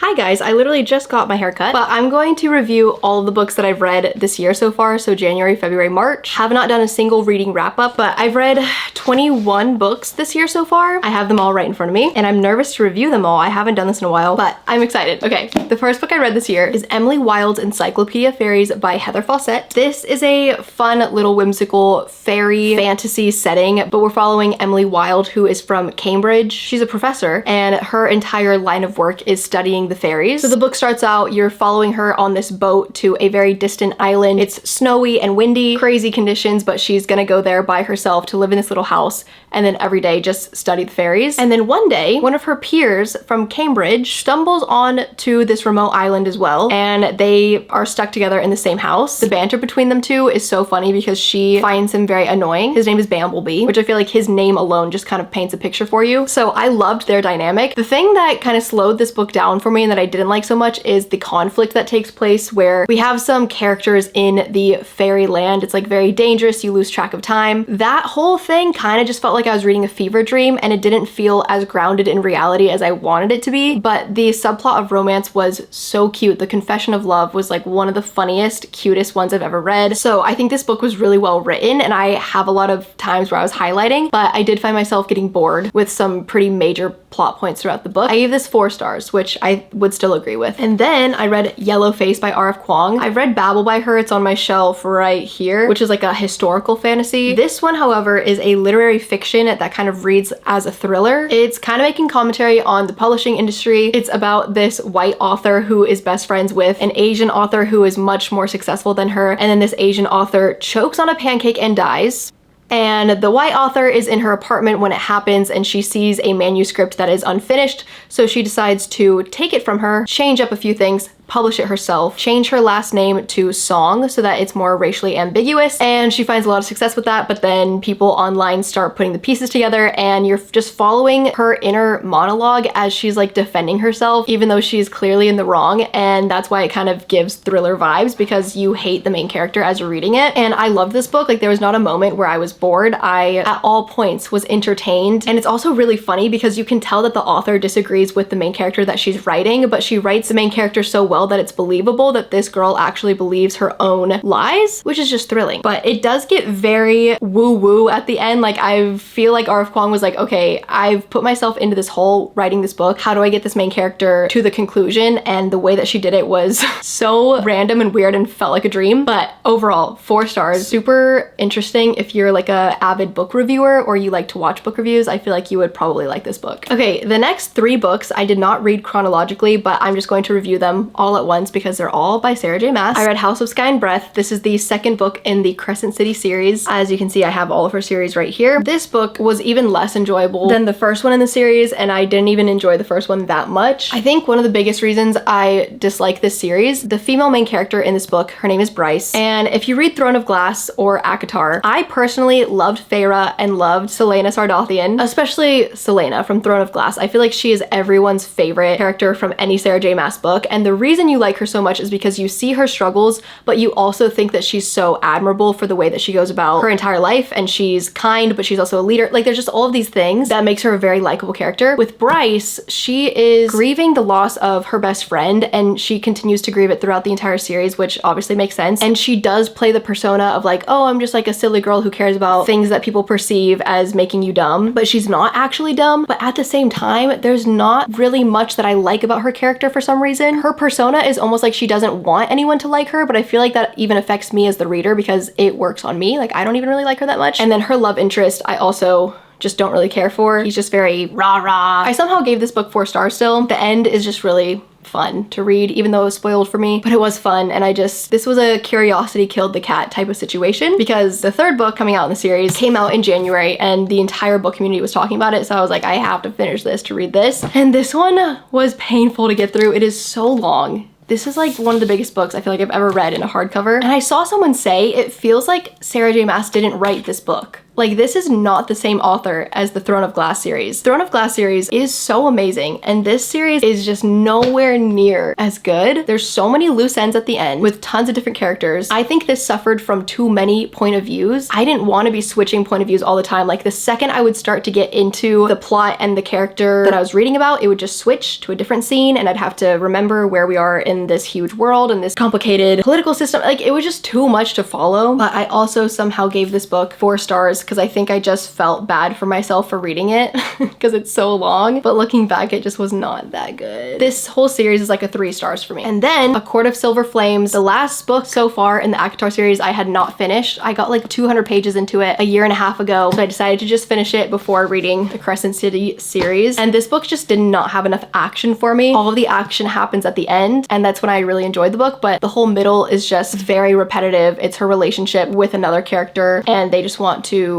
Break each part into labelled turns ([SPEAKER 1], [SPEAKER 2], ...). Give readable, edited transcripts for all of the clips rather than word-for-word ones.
[SPEAKER 1] Hi guys, I literally just got my hair cut, but I'm going to review all of the books that I've read this year so far, so January, February, March. Have not done a single reading wrap up, but I've read 21 books this year so far. I have them all right in front of me, and I'm nervous to review them all. I haven't done this in a while, but I'm excited. Okay, the first book I read this year is Emily Wilde's Encyclopedia Fairies by Heather Fawcett. This is a fun little whimsical fairy fantasy setting, but we're following Emily Wilde, who is from Cambridge. She's a professor, and her entire line of work is studying the fairies. So the book starts out, you're following her on this boat to a very distant island. It's snowy and windy, crazy conditions, but she's gonna go there by herself to live in this little house and then every day just study the fairies. And then one day, one of her peers from Cambridge stumbles on to this remote island as well, and they are stuck together in the same house. The banter between them two is so funny because she finds him very annoying. His name is Bamblebee, which I feel like his name alone just kind of paints a picture for you. So I loved their dynamic. The thing that kind of slowed this book down for me and that I didn't like so much is the conflict that takes place, where we have some characters in the fairyland. It's like very dangerous, you lose track of time. That whole thing kind of just felt like I was reading a fever dream, and it didn't feel as grounded in reality as I wanted it to be. But the subplot of romance was so cute. The confession of love was like one of the funniest, cutest ones I've ever read. So I think this book was really well written, and I have a lot of times where I was highlighting, but I did find myself getting bored with some pretty major plot points throughout the book. I gave this 4 stars, which I would still agree with. And then I read Yellow Face by R.F. Kuang. I've read Babel by her. It's on my shelf right here, which is like a historical fantasy. This one, however, is a literary fiction that kind of reads as a thriller. It's kind of making commentary on the publishing industry. It's about this white author who is best friends with an Asian author who is much more successful than her, and then this Asian author chokes on a pancake and dies. And the white author is in her apartment when it happens, and she sees a manuscript that is unfinished, so she decides to take it from her, change up a few things, publish it herself, change her last name to Song so that it's more racially ambiguous, and she finds a lot of success with that. But then people online start putting the pieces together, and you're just following her inner monologue as she's like defending herself, even though she's clearly in the wrong. And that's why it kind of gives thriller vibes, because you hate the main character as you're reading it. And I love this book. Like, there was not a moment where I was bored. I, at all points, was entertained. And it's also really funny because you can tell that the author disagrees with the main character that she's writing, but she writes the main character so well that it's believable that this girl actually believes her own lies, which is just thrilling. But it does get very woo-woo at the end. Like, I feel like R.F. Kuang was like, okay, I've put myself into this hole writing this book. How do I get this main character to the conclusion? And the way that she did it was so random and weird and felt like a dream. But overall, 4 stars. Super interesting. If you're like a avid book reviewer or you like to watch book reviews, I feel like you would probably like this book. Okay, the next 3 books I did not read chronologically, but I'm just going to review them all at once because they're all by Sarah J. Maas. I read House of Sky and Breath. This is the second book in the Crescent City series. As you can see, I have all of her series right here. This book was even less enjoyable than the first one in the series, and I didn't even enjoy the first one that much. I think one of the biggest reasons I dislike this series, the female main character in this book, her name is Bryce, and if you read Throne of Glass or ACOTAR, I personally loved Feyre and loved Celaena Sardothien, especially Celaena from Throne of Glass. I feel like she is everyone's favorite character from any Sarah J. Maas book, and the reason you like her so much is because you see her struggles, but you also think that she's so admirable for the way that she goes about her entire life, and she's kind, but she's also a leader. Like, there's just all of these things that makes her a very likable character. With Bryce, she is grieving the loss of her best friend, and she continues to grieve it throughout the entire series, which obviously makes sense. And she does play the persona of like, oh, I'm just like a silly girl who cares about things that people perceive as making you dumb, but she's not actually dumb. But at the same time, there's not really much that I like about her character for some reason. Her persona is almost like she doesn't want anyone to like her, but I feel like that even affects me as the reader because it works on me. Like, I don't even really like her that much. And then her love interest, I also just don't really care for. He's just very rah-rah. I somehow gave this book 4 stars still. The end is just really fun to read, even though it was spoiled for me, but it was fun. And this was a curiosity killed the cat type of situation, because the 3rd book coming out in the series came out in January and the entire book community was talking about it. So I was like, I have to finish this to read this. And this one was painful to get through. It is so long. This is like one of the biggest books I feel like I've ever read in a hardcover. And I saw someone say it feels like Sarah J. Maas didn't write this book. Like, this is not the same author as the Throne of Glass series. Throne of Glass series is so amazing, and this series is just nowhere near as good. There's so many loose ends at the end with tons of different characters. I think this suffered from too many point of views. I didn't want to be switching point of views all the time. Like, the second I would start to get into the plot and the character that I was reading about, it would just switch to a different scene, and I'd have to remember where we are in this huge world and this complicated political system. Like, it was just too much to follow. But I also somehow gave this book 4 stars because I think I just felt bad for myself for reading it because it's so long. But looking back, it just was not that good. This whole series is like a 3 stars for me. And then A Court of Silver Flames, the last book so far in the ACOTAR series, I had not finished. I got like 200 pages into it a year and a half ago, so I decided to just finish it before reading the Crescent City series. And this book just did not have enough action for me. All of the action happens at the end, and that's when I really enjoyed the book, but the whole middle is just very repetitive. It's her relationship with another character, and they just want to,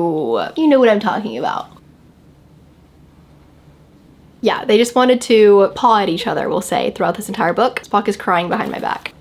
[SPEAKER 1] you know what I'm talking about. Yeah, they just wanted to paw at each other, we'll say, throughout this entire book. Spock is crying behind my back.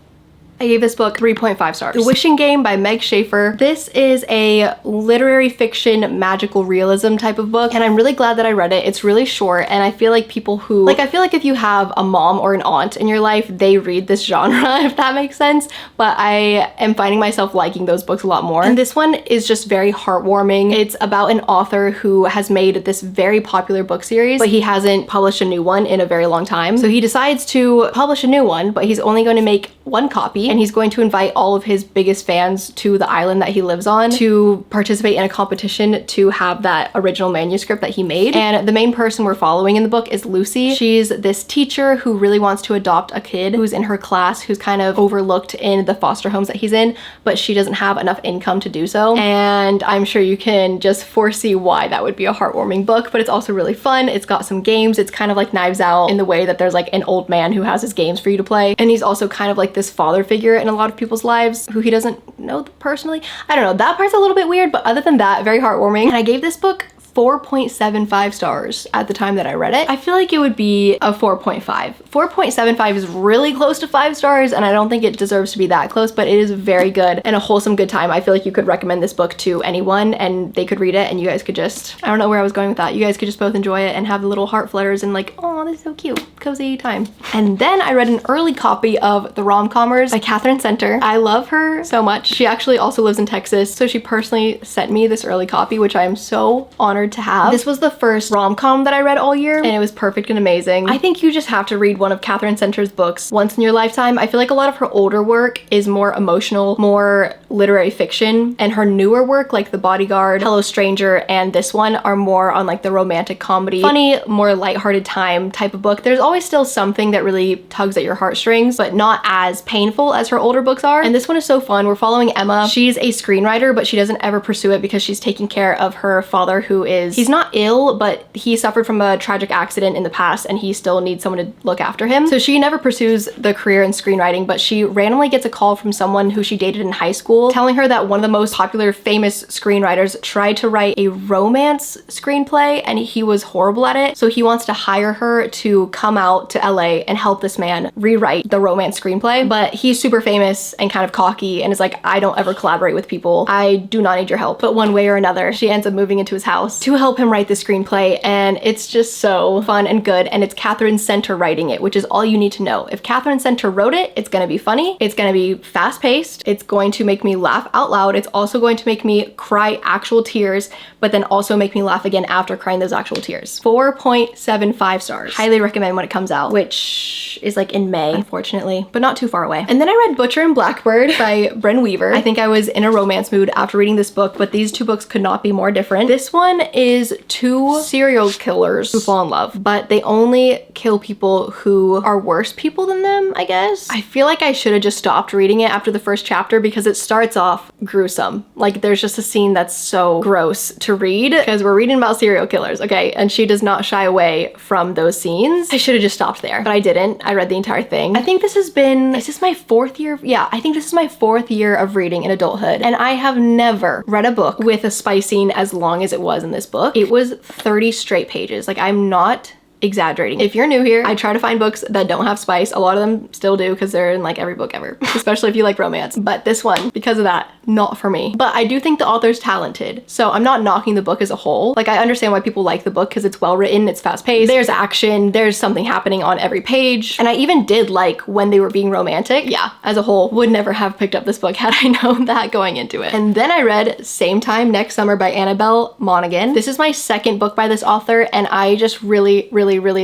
[SPEAKER 1] I gave this book 3.5 stars. The Wishing Game by Meg Schaefer. This is a literary fiction, magical realism type of book, and I'm really glad that I read it. It's really short, and I feel like people who, I feel like if you have a mom or an aunt in your life, they read this genre, if that makes sense, but I am finding myself liking those books a lot more. And this one is just very heartwarming. It's about an author who has made this very popular book series, but he hasn't published a new one in a very long time. So he decides to publish a new one, but he's only going to make 1 copy, and he's going to invite all of his biggest fans to the island that he lives on to participate in a competition to have that original manuscript that he made. And the main person we're following in the book is Lucy. She's this teacher who really wants to adopt a kid who's in her class who's kind of overlooked in the foster homes that he's in, but she doesn't have enough income to do so. And I'm sure you can just foresee why that would be a heartwarming book, but it's also really fun. It's got some games. It's kind of like Knives Out in the way that there's like an old man who has his games for you to play, and he's also kind of like this father figure in a lot of people's lives who he doesn't know personally. I don't know, that part's a little bit weird, but other than that, very heartwarming. And I gave this book 4.75 stars at the time that I read it. I feel like it would be a 4.5. 4.75 is really close to 5 stars, and I don't think it deserves to be that close, but it is very good and a wholesome good time. I feel like you could recommend this book to anyone and they could read it, and you guys could just, I don't know where I was going with that. You guys could just both enjoy it and have the little heart flutters and like, oh, this is so cute, cozy time. And then I read an early copy of The Romcommers by Catherine Center. I love her so much. She actually also lives in Texas, so she personally sent me this early copy, which I am so honored to have. This was the first rom-com that I read all year, and it was perfect and amazing. I think you just have to read one of Catherine Center's books once in your lifetime. I feel like a lot of her older work is more emotional, more literary fiction, and her newer work like The Bodyguard, Hello Stranger, and this one are more on like the romantic comedy, funny, more lighthearted time type of book. There's always still something that really tugs at your heartstrings, but not as painful as her older books are. And this one is so fun. We're following Emma. She's a screenwriter, but she doesn't ever pursue it because she's taking care of her father, who is, he's not ill, but he suffered from a tragic accident in the past and he still needs someone to look after him. So she never pursues the career in screenwriting, but she randomly gets a call from someone who she dated in high school telling her that one of the most popular famous screenwriters tried to write a romance screenplay and he was horrible at it. So he wants to hire her to come out to LA and help this man rewrite the romance screenplay. But he's super famous and kind of cocky and is like, I don't ever collaborate with people. I do not need your help. But one way or another, she ends up moving into his house to help him write the screenplay, and it's just so fun and good, and it's Catherine Center writing it, which is all you need to know. If Catherine Center wrote it, it's gonna be funny, it's gonna be fast-paced, it's going to make me laugh out loud, it's also going to make me cry actual tears, but then also make me laugh again after crying those actual tears. 4.75 stars. Highly recommend when it comes out, which is like in May, unfortunately, but not too far away. And then I read Butcher and Blackbird by Bren Weaver. I think I was in a romance mood after reading this book, but these 2 books could not be more different. This one is 2 serial killers who fall in love, but they only kill people who are worse people than them, I guess. I feel like I should have just stopped reading it after the first chapter because it starts off gruesome. Like, there's just a scene that's so gross to read because we're reading about serial killers, okay? And she does not shy away from those scenes. I should have just stopped there, but I didn't. I read the entire thing. I think this has been, is this my 4th year? Yeah, I think this is my 4th year of reading in adulthood, and I have never read a book with a spy scene as long as it was in this book. It was 30 straight pages. Like, I'm not exaggerating. If you're new here, I try to find books that don't have spice. A lot of them still do because they're in like every book ever, especially if you like romance. But this one, because of that, not for me. But I do think the author's talented. So I'm not knocking the book as a whole. Like, I understand why people like the book because it's well written, it's fast paced, there's action, there's something happening on every page. And I even did like when they were being romantic. Yeah, as a whole, would never have picked up this book had I known that going into it. And then I read Same Time Next Summer by Annabelle Monaghan. This is my second book by this author, and I just really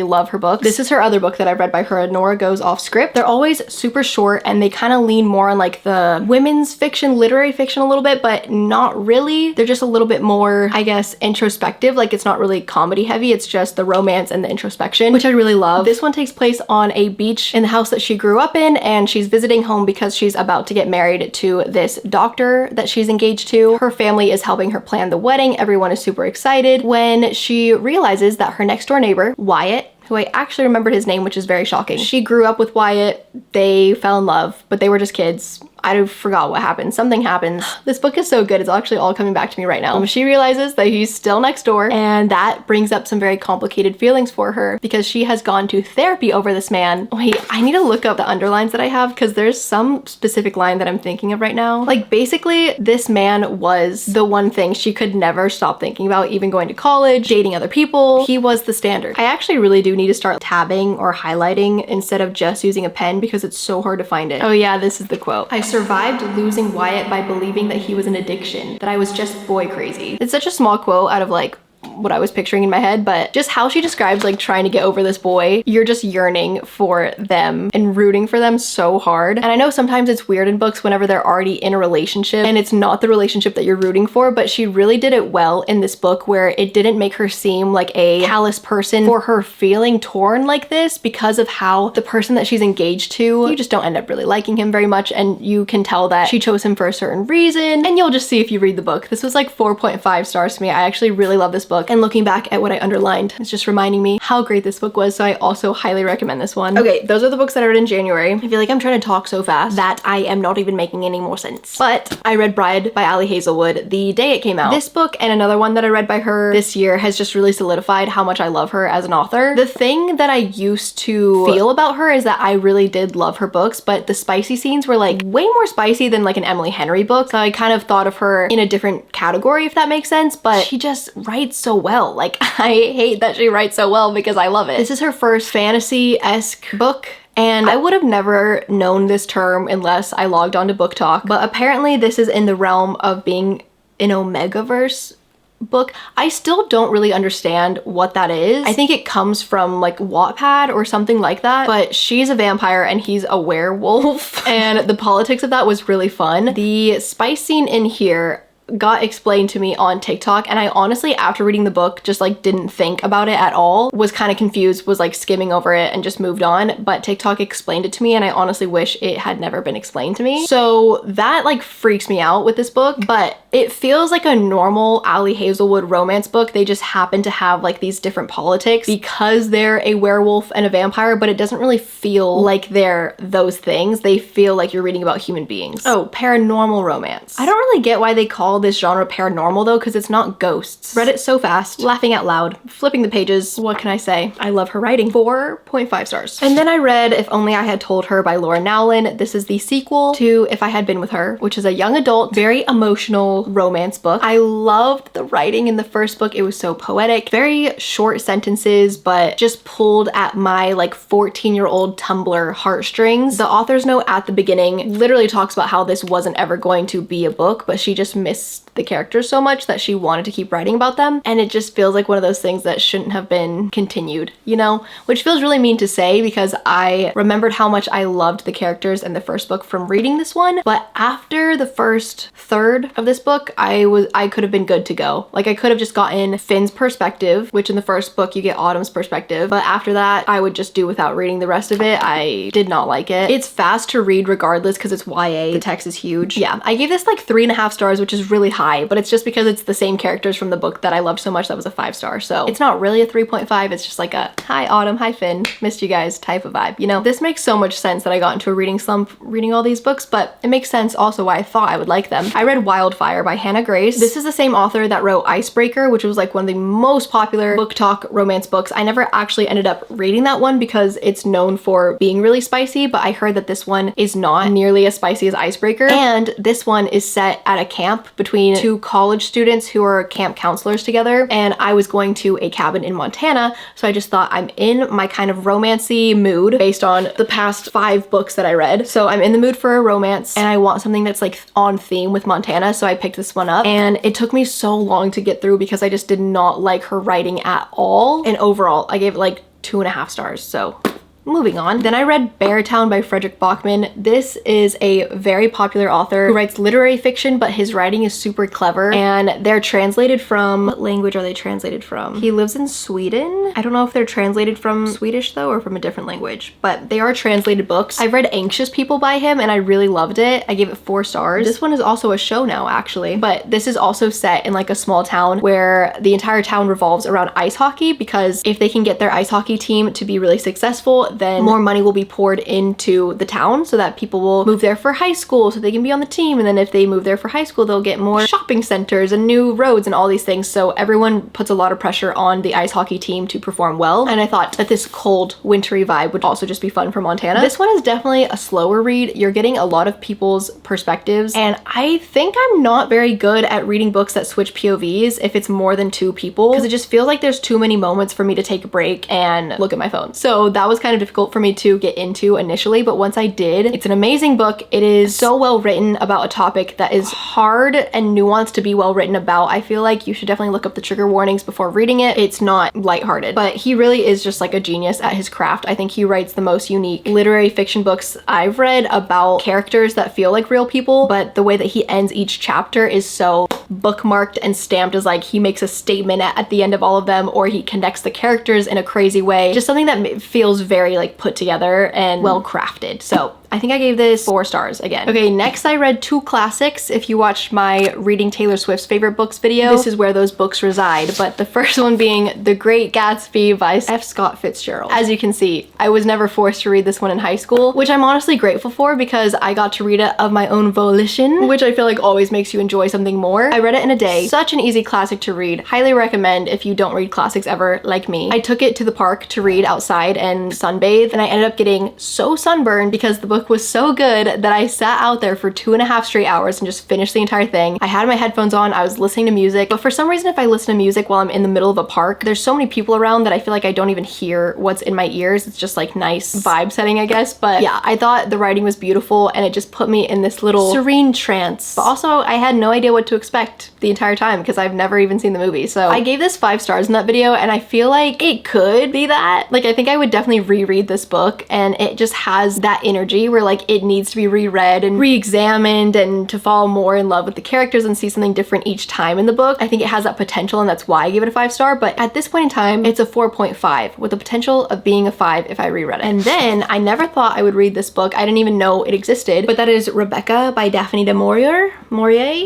[SPEAKER 1] love her books. This is her other book that I've read by her, Nora Goes Off Script. They're always super short and they kind of lean more on like the women's fiction, literary fiction a little bit, but not really. They're just a little bit more, I guess, introspective. Like, it's not really comedy heavy, it's just the romance and the introspection, which I really love. This one takes place on a beach in the house that she grew up in, and she's visiting home because she's about to get married to this doctor that she's engaged to. Her family is helping her plan the wedding. Everyone is super excited when she realizes that her next door neighbor, Wyatt, who I actually remembered his name, which is very shocking. She grew up with Wyatt, they fell in love, but they were just kids. I forgot what happened. Something happens. This book is so good. It's actually all coming back to me right now. She realizes that he's still next door, and that brings up some very complicated feelings for her because she has gone to therapy over this man. Wait, I need to look up the underlines that I have because there's some specific line that I'm thinking of right now. Like, basically, this man was the one thing she could never stop thinking about, even going to college, dating other people. He was the standard. I actually really do need to start tabbing or highlighting instead of just using a pen because it's so hard to find it. Oh yeah, this is the quote. I survived losing Wyatt by believing that he was an addiction, that I was just boy crazy. It's such a small quote out of like what I was picturing in my head, but just how she describes like trying to get over this boy, you're just yearning for them and rooting for them so hard. And I know sometimes it's weird in books whenever they're already in a relationship and it's not the relationship that you're rooting for, but she really did it well in this book where it didn't make her seem like a callous person for her feeling torn like this because of how the person that she's engaged to, you just don't end up really liking him very much, and you can tell that she chose him for a certain reason, and you'll just see if you read the book. This was like 4.5 stars to me. I actually really love this book, and looking back at what I underlined, it's just reminding me how great this book was, so I also highly recommend this one. Okay, those are the books that I read in January. I feel like I'm trying to talk so fast that I am not even making any more sense. But I read Bride by Ali Hazelwood the day it came out. This book and another one that I read by her this year has just really solidified how much I love her as an author. The thing that I used to feel about her is that I really did love her books, but the spicy scenes were like way more spicy than like an Emily Henry book, so I kind of thought of her in a different category, if that makes sense, but she just writes so well. Like, I hate that she writes so well because I love it. This is her first fantasy-esque book, and I would have never known this term unless I logged on to Book Talk, but apparently this is in the realm of being an Omegaverse book. I still don't really understand what that is. I think it comes from like Wattpad or something like that, but she's a vampire and he's a werewolf and the politics of that was really fun. The spice scene in here got explained to me on TikTok, and I honestly, after reading the book, just like didn't think about it at all, was kind of confused, was like skimming over it and just moved on, but TikTok explained it to me and I honestly wish it had never been explained to me. So that like freaks me out with this book, but it feels like a normal Ali Hazelwood romance book. They just happen to have like these different politics because they're a werewolf and a vampire, but it doesn't really feel like they're those things. They feel like you're reading about human beings. Oh, paranormal romance. I don't really get why they call this genre paranormal though, because it's not ghosts. Read it so fast, laughing out loud, flipping the pages. What can I say? I love her writing. 4.5 stars. And then I read If Only I Had Told Her by Laura Nowlin. This is the sequel to If I Had Been With Her, which is a young adult, very emotional romance book. I loved the writing in the first book. It was so poetic, very short sentences, but just pulled at my like 14-year-old Tumblr heartstrings. The author's note at the beginning literally talks about how this wasn't ever going to be a book, but she just missed the characters so much that she wanted to keep writing about them, and it just feels like one of those things that shouldn't have been continued, you know? Which feels really mean to say because I remembered how much I loved the characters in the first book from reading this one, but after the first third of this book, I could have been good to go. Like, I could have just gotten Finn's perspective, which in the first book you get Autumn's perspective, but after that I would just do without reading the rest of it. I did not like it. It's fast to read regardless because it's YA. The text is huge. Yeah, I gave this like 3.5 stars, which is really high, but it's just because it's the same characters from the book that I loved so much that was a 5-star. So it's not really a 3.5. It's just like a hi Autumn, hi Finn, missed you guys type of vibe. You know, this makes so much sense that I got into a reading slump reading all these books, but it makes sense also why I thought I would like them. I read Wildfire by Hannah Grace. This is the same author that wrote Icebreaker, which was like one of the most popular book talk romance books. I never actually ended up reading that one because it's known for being really spicy, but I heard that this one is not nearly as spicy as Icebreaker. And this one is set at a camp between two college students who are camp counselors together, and I was going to a cabin in Montana, so I just thought I'm in my kind of romancy mood based on the past 5 books that I read. So I'm in the mood for a romance and I want something that's like on theme with Montana, so I picked this one up, and it took me so long to get through because I just did not like her writing at all, and overall I gave it like 2.5 stars. So moving on. Then I read Toown by Frederick Bachman. This is a very popular author who writes literary fiction, but his writing is super clever, and they're translated from, what language are they translated from? He lives in Sweden. I don't know if they're translated from Swedish though or from a different language, but they are translated books. I read Anxious People by him and I really loved it. I gave it 4 stars. This one is also a show now actually, but this is also set in like a small town where the entire town revolves around ice hockey, because if they can get their ice hockey team to be really successful, then more money will be poured into the town so that people will move there for high school so they can be on the team. And then if they move there for high school, they'll get more shopping centers and new roads and all these things. So everyone puts a lot of pressure on the ice hockey team to perform well. And I thought that this cold, wintry vibe would also just be fun for Montana. This one is definitely a slower read. You're getting a lot of people's perspectives. And I think I'm not very good at reading books that switch POVs if it's more than 2 people, because it just feels like there's too many moments for me to take a break and look at my phone. So that was kind of difficult for me to get into initially, but once I did, it's an amazing book. It is so well written about a topic that is hard and nuanced to be well written about. I feel like you should definitely look up the trigger warnings before reading it. It's not lighthearted, but he really is just like a genius at his craft. I think he writes the most unique literary fiction books I've read about characters that feel like real people, but the way that he ends each chapter is so bookmarked and stamped as like he makes a statement at the end of all of them, or he connects the characters in a crazy way. Just something that feels very like put together and well crafted. So I think I gave this 4 stars again. Okay, next I read 2 classics. If you watched my reading Taylor Swift's favorite books video, this is where those books reside. But the first one being The Great Gatsby by F. Scott Fitzgerald. As you can see, I was never forced to read this one in high school, which I'm honestly grateful for because I got to read it of my own volition, which I feel like always makes you enjoy something more. I read it in a day. Such an easy classic to read. Highly recommend if you don't read classics ever like me. I took it to the park to read outside and sunbathe, and I ended up getting so sunburned because the book was so good that I sat out there for 2.5 straight hours and just finished the entire thing. I had my headphones on, I was listening to music, but for some reason if I listen to music while I'm in the middle of a park, there's so many people around that I feel like I don't even hear what's in my ears. It's just like nice vibe setting, I guess. But yeah, I thought the writing was beautiful and it just put me in this little serene trance. But also I had no idea what to expect the entire time because I've never even seen the movie. So I gave this 5 stars in that video, and I feel like it could be that. Like I think I would definitely reread this book, and it just has that energy where like it needs to be reread and re-examined and to fall more in love with the characters and see something different each time in the book. I think it has that potential, and that's why I gave it a 5 star, but at this point in time, it's a 4.5 with the potential of being a 5 if I reread it. And then I never thought I would read this book. I didn't even know it existed, but that is Rebecca by Daphne du Maurier.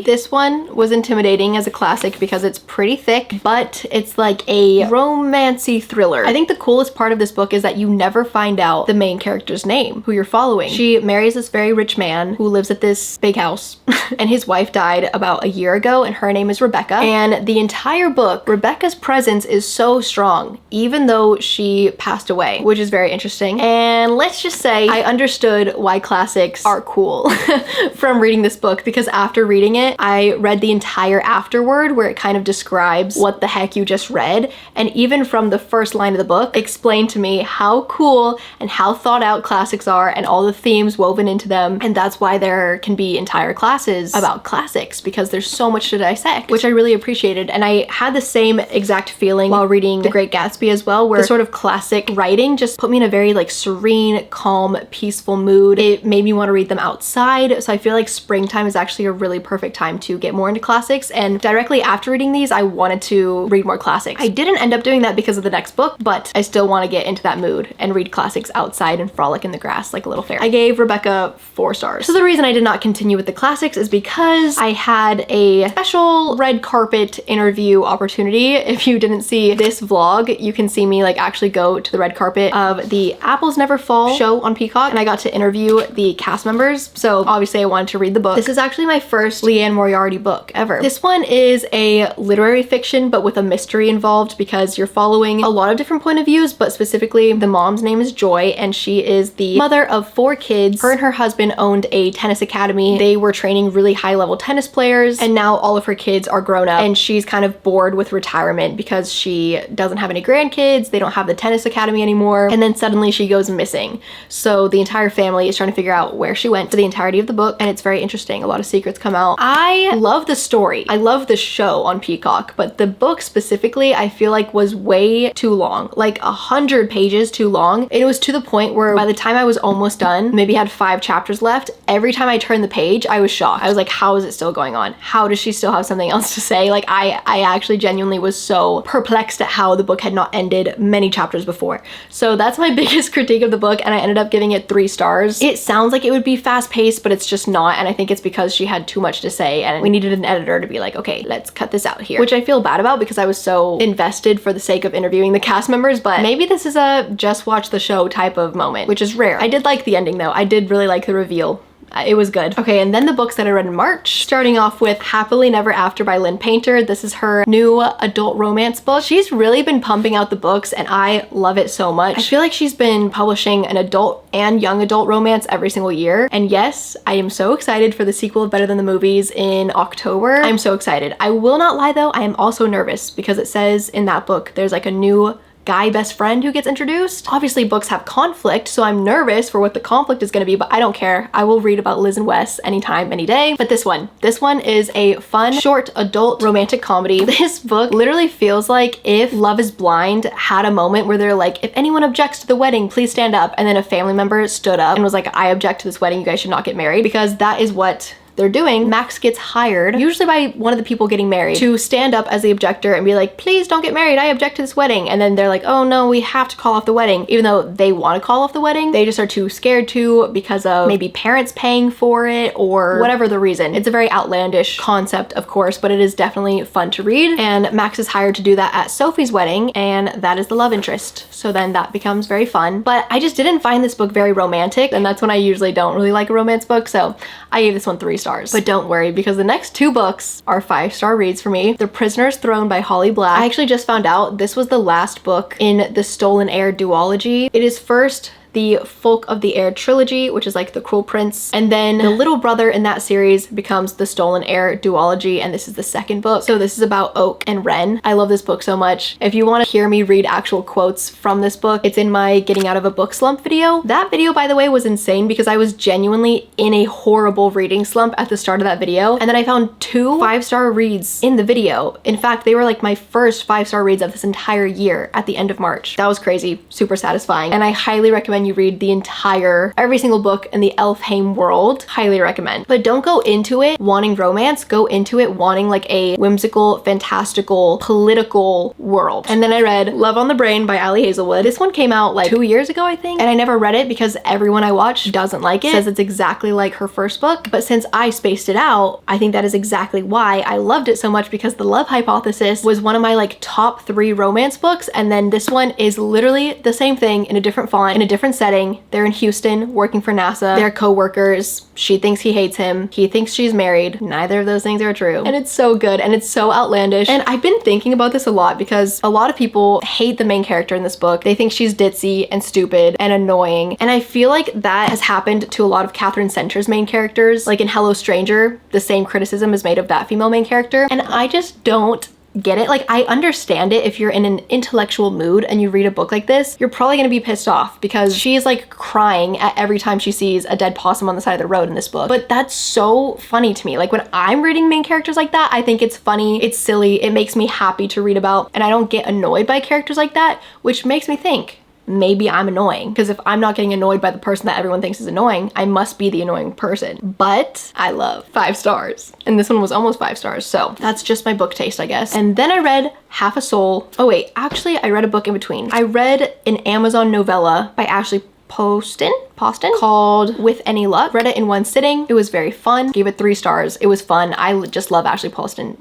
[SPEAKER 1] This one was intimidating as a classic because it's pretty thick, but it's like a romancy thriller. I think the coolest part of this book is that you never find out the main character's name, who you're following. She marries this very rich man who lives at this big house and his wife died about a year ago, and her name is Rebecca. And the entire book, Rebecca's presence is so strong even though she passed away, which is very interesting. And let's just say I understood why classics are cool from reading this book, because after reading it, I read the entire afterword where it kind of describes what the heck you just read, and even from the first line of the book explained to me how cool and how thought out classics are and all the themes woven into them. And that's why there can be entire classes about classics, because there's so much to dissect, which I really appreciated. And I had the same exact feeling while reading The Great Gatsby as well, where the sort of classic writing just put me in a very like serene, calm, peaceful mood. It made me want to read them outside, so I feel like springtime is actually a really perfect time to get more into classics, and directly after reading these, I wanted to read more classics. I didn't end up doing that because of the next book, but I still want to get into that mood and read classics outside and frolic in the grass like a little fairy. I gave Rebecca 4 stars. So the reason I did not continue with the classics is because I had a special red carpet interview opportunity. If you didn't see this vlog, you can see me like actually go to the red carpet of the Apples Never Fall show on Peacock, and I got to interview the cast members. So obviously I wanted to read the book. This is actually my first Leanne Moriarty book ever. This one is a literary fiction, but with a mystery involved because you're following a lot of different point of views, but specifically the mom's name is Joy, and she is the mother of 4 kids. Her and her husband owned a tennis academy. They were training really high-level tennis players, and now all of her kids are grown up, and she's kind of bored with retirement because she doesn't have any grandkids, they don't have the tennis academy anymore, and then suddenly she goes missing. So the entire family is trying to figure out where she went for the entirety of the book, and it's very interesting. A lot of secrets come out. I love the story. I love the show on Peacock, but the book specifically I feel like was way too long, like 100 pages too long. It was to the point where by the time I was almost done, maybe had 5 chapters left, every time I turned the page, I was shocked. I was like, how is it still going on? How does she still have something else to say? Like I actually genuinely was so perplexed at how the book had not ended many chapters before. So that's my biggest critique of the book, and I ended up giving it 3 stars. It sounds like it would be fast paced, but it's just not, and I think it's because she had too much to say and we needed an editor to be like, okay, let's cut this out here, which I feel bad about because I was so invested for the sake of interviewing the cast members. But maybe this is a just watch the show type of moment, which is rare. I did like the ending though. I did really like the reveal. It was good. Okay, and then the books that I read in March, starting off with Happily Never After by Lynn Painter. This is her new adult romance book. She's really been pumping out the books and I love it so much. I feel like she's been publishing an adult and young adult romance every single year. And yes, I am so excited for the sequel of Better Than the Movies in October. I'm so excited. I will not lie though, I am also nervous because it says in that book there's like a new guy best friend who gets introduced. Obviously books have conflict, so I'm nervous for what the conflict is gonna be, but I don't care. I will read about Liz and Wes anytime, any day. But this one is a fun, short, adult romantic comedy. This book literally feels like if Love is Blind had a moment where they're like, if anyone objects to the wedding, please stand up. And then a family member stood up and was like, I object to this wedding, you guys should not get married, because that is what they're doing. Max gets hired, usually by one of the people getting married, to stand up as the objector and be like, please don't get married, I object to this wedding. And then they're like, oh no, we have to call off the wedding. Even though they want to call off the wedding, they just are too scared to because of maybe parents paying for it or whatever the reason. It's a very outlandish concept, of course, but it is definitely fun to read. And Max is hired to do that at Sophie's wedding, and that is the love interest. So then that becomes very fun. But I just didn't find this book very romantic, and that's when I usually don't really like a romance book, so I gave this one 3 stars. But don't worry, because the next 2 books are 5-star reads for me. The Prisoner's Throne by Holly Black. I actually just found out this was the last book in the Stolen Heir duology. It is first the Folk of the Air trilogy, which is like the Cruel Prince, and then the little brother in that series becomes the Stolen Heir duology, and this is the 2nd book. So this is about Oak and Ren. I love this book so much. If you want to hear me read actual quotes from this book, it's in my Getting Out of a Book Slump video. That video, by the way, was insane because I was genuinely in a horrible reading slump at the start of that video, and then I found 2 5-star reads in the video. In fact, they were like my first 5-star reads of this entire year at the end of March. That was crazy, super satisfying, and I highly recommend you read the every single book in the Pham world. Highly recommend. But don't go into it wanting romance, go into it wanting like a whimsical, fantastical, political world. And then I read Love on the Brain by Ali Hazelwood. This one came out like 2 years ago, I think, and I never read it because everyone I watch doesn't like it. Says it's exactly like her first book, but since I spaced it out, I think that is exactly why I loved it so much, because The Love Hypothesis was one of my like top 3 romance books, and then this one is literally the same thing in a different font, in a different setting. They're in Houston working for NASA. They're co-workers. She thinks he hates him. He thinks she's married. Neither of those things are true. And it's so good and it's so outlandish. And I've been thinking about this a lot because a lot of people hate the main character in this book. They think she's ditzy and stupid and annoying. And I feel like that has happened to a lot of Catherine Center's main characters. Like in Hello Stranger, the same criticism is made of that female main character. And I just don't get it. Like, I understand it if you're in an intellectual mood and you read a book like this, you're probably gonna be pissed off because she's like crying at every time she sees a dead possum on the side of the road in this book. But that's so funny to me. Like when I'm reading main characters like that, I think it's funny, it's silly, it makes me happy to read about, and I don't get annoyed by characters like that, which makes me think, maybe I'm annoying. Because if I'm not getting annoyed by the person that everyone thinks is annoying, I must be the annoying person. But I love 5 stars. And this one was almost 5 stars. So that's just my book taste, I guess. And then I read Half a Soul. Oh wait, actually I read a book in between. I read an Amazon novella by Ashley Poston called With Any Luck. Read it in one sitting. It was very fun. Gave it 3 stars. It was fun. I just love Ashley Poston.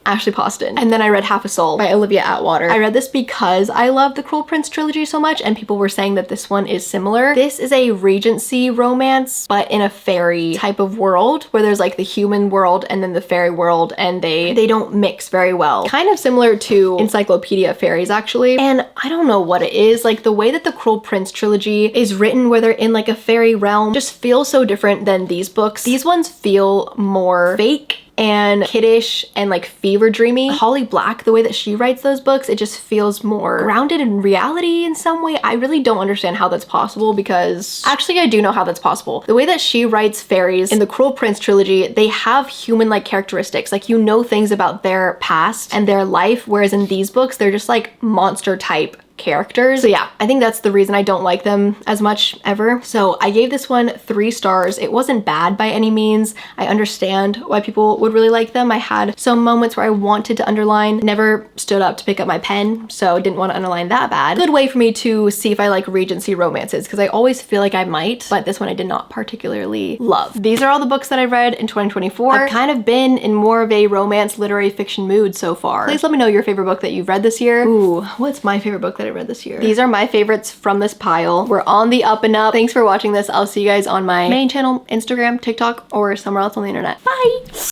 [SPEAKER 1] And then I read Half a Soul by Olivia Atwater. I read this because I love the Cruel Prince trilogy so much, and people were saying that this one is similar. This is a Regency romance, but in a fairy type of world where there's like the human world and then the fairy world, and they don't mix very well. Kind of similar to Encyclopedia Fairies actually. And I don't know what it is, like the way that the Cruel Prince trilogy is written where they're in like a fairy realm just feels so different than these books. These ones feel more fake and kiddish and like fever dreamy. Holly Black, the way that she writes those books, it just feels more grounded in reality in some way. I really don't understand how that's possible, because actually I do know how that's possible. The way that she writes fairies in the Cruel Prince trilogy, they have human-like characteristics. Like, you know things about their past and their life, whereas in these books, they're just like monster type characters. So yeah, I think that's the reason I don't like them as much ever. So I gave this one 3 stars. It wasn't bad by any means. I understand why people would really like them. I had some moments where I wanted to underline, never stood up to pick up my pen, so didn't want to underline that bad. Good way for me to see if I like Regency romances, because I always feel like I might, but this one I did not particularly love. These are all the books that I read in 2024. I've kind of been in more of a romance literary fiction mood so far. Please let me know your favorite book that you've read this year. Ooh, what's my favorite book that I read this year? These are my favorites from this pile. We're on the up and up. Thanks for watching this. I'll see you guys on my main channel, Instagram, TikTok, or somewhere else on the internet. Bye!